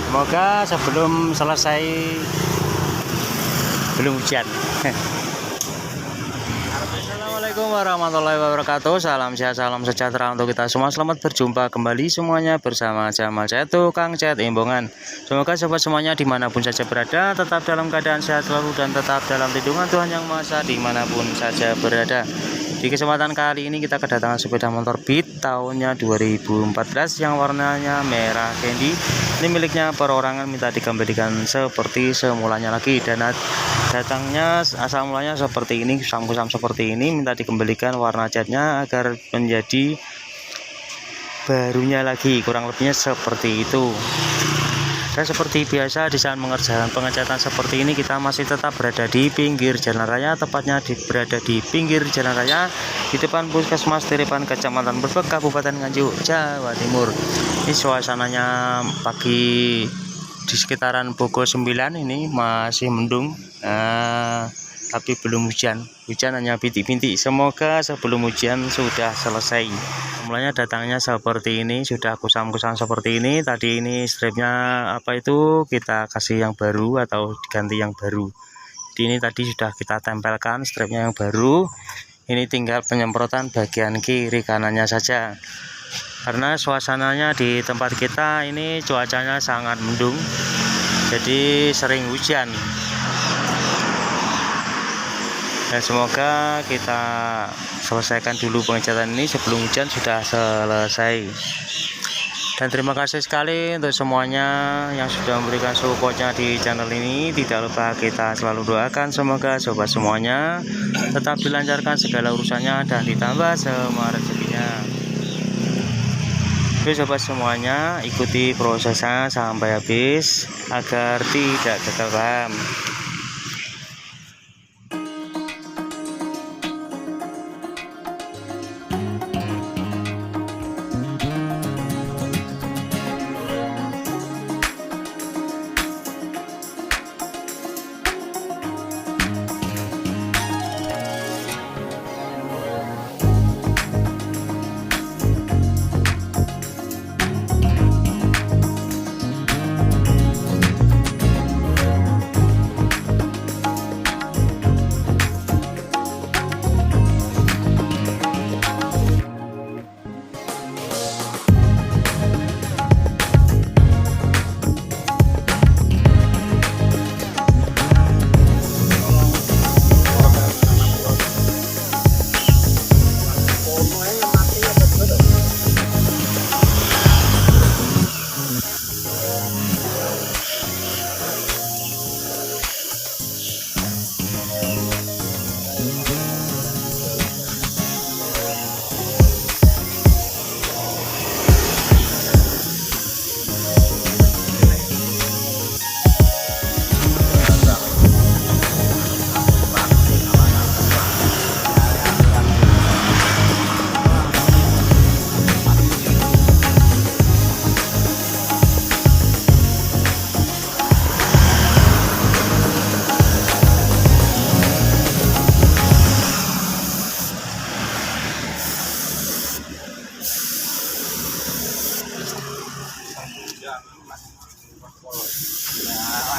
Semoga sebelum selesai belum hujan. Assalamualaikum warahmatullahi wabarakatuh. Salam sehat, salam sejahtera untuk kita semua. Selamat berjumpa kembali semuanya bersama Jamal Cat, Tukang Cat Imbongan. Semoga sobat semuanya dimanapun saja berada tetap dalam keadaan sehat selalu dan tetap dalam lindungan Tuhan Yang Maha Esa dimanapun saja berada. Di kesempatan kali ini kita kedatangan sepeda motor Beat tahunnya 2014 yang warnanya merah candy. Ini miliknya perorangan, minta dikembalikan seperti semulanya lagi, dan datangnya asal mulanya seperti ini, kusam-kusam seperti ini, minta dikembalikan warna catnya agar menjadi barunya lagi, kurang lebihnya seperti itu. Dan seperti biasa di saat mengerjakan pengecatan seperti ini kita masih tetap berada di pinggir jalan raya, tepatnya berada di pinggir jalan raya di depan Puskesmas Tiripan, Kecamatan Brebek, Kabupaten Nganjuk, Jawa Timur. Ini suasananya pagi di sekitaran pukul 9 ini masih mendung, tapi belum hujan. Hujan hanya bintik-bintik. Semoga sebelum hujan sudah selesai. Mulanya datangnya seperti ini, sudah kusam-kusam seperti ini. Tadi ini stripnya apa itu kita kasih yang baru atau diganti yang baru. Jadi ini tadi sudah kita tempelkan stripnya yang baru. Ini tinggal penyemprotan bagian kiri kanannya saja. Karena suasananya di tempat kita ini cuacanya sangat mendung, jadi sering hujan. Dan semoga kita selesaikan dulu pengecatan ini sebelum hujan sudah selesai. Dan terima kasih sekali untuk semuanya yang sudah memberikan supportnya di channel ini. Tidak lupa kita selalu doakan semoga sobat semuanya tetap dilancarkan segala urusannya dan ditambah semua rezekinya. Oke sobat semuanya, ikuti prosesnya sampai habis agar tidak gagal paham.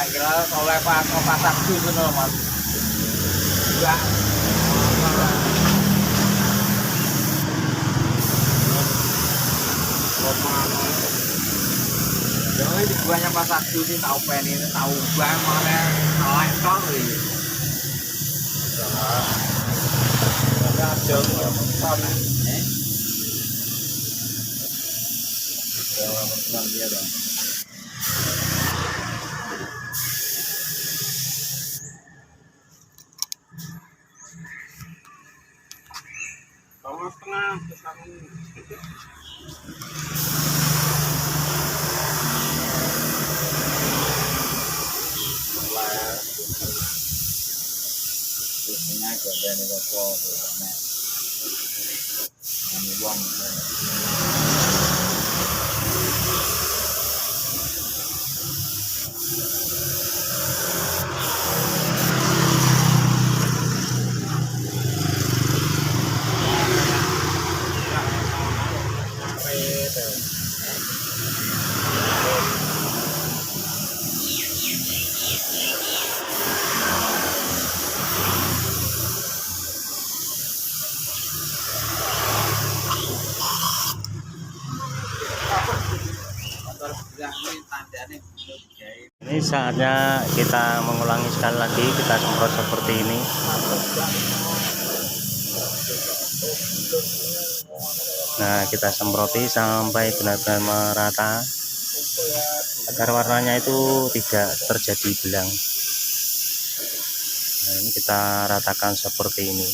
Kira oleh Pak Pasak dulu loh Mas. Enggak. Jangan di buahnya Pasak dulu sih tahu pen ini tahu bang mana naik tol ini. Ada jauh pesan. Jauh pesan dia dong. Tengah biasanya ada nih kok ini uang bergerak ini tandanya belum digawe. Ini saatnya kita mengulangi sekali lagi, kita semprot seperti ini. Nah, kita semproti sampai benar-benar merata agar warnanya itu tidak terjadi belang. Nah, ini kita ratakan seperti ini.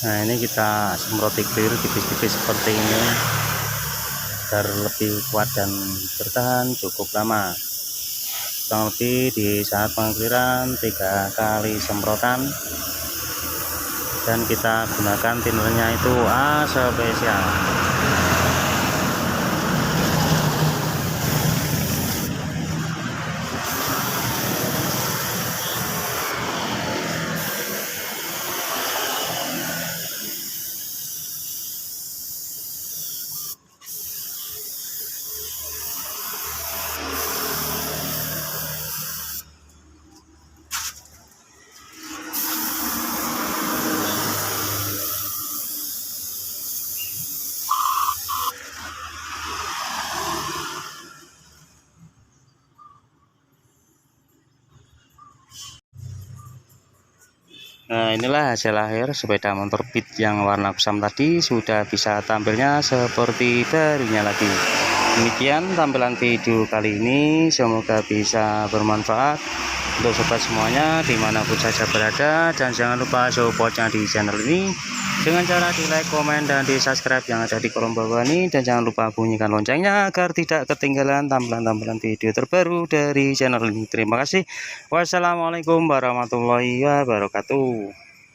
Nah, ini kita semproti clear tipis-tipis seperti ini agar lebih kuat dan bertahan cukup lama. Kurang lebih di saat pengakliran 3 kali semprotan, dan kita gunakan tinernya itu A spesial. Nah, inilah hasil akhir sepeda motor Beat yang warna kusam tadi, sudah bisa tampilnya seperti barunya lagi. Demikian tampilan video kali ini, semoga bisa bermanfaat untuk sobat semuanya dimanapun saja berada, dan jangan lupa supportnya di channel ini dengan cara di like, komen, dan di subscribe yang ada di kolom bawah ini, dan jangan lupa bunyikan loncengnya agar tidak ketinggalan tampilan-tampilan video terbaru dari channel ini. Terima kasih. Wassalamualaikum warahmatullahi wabarakatuh.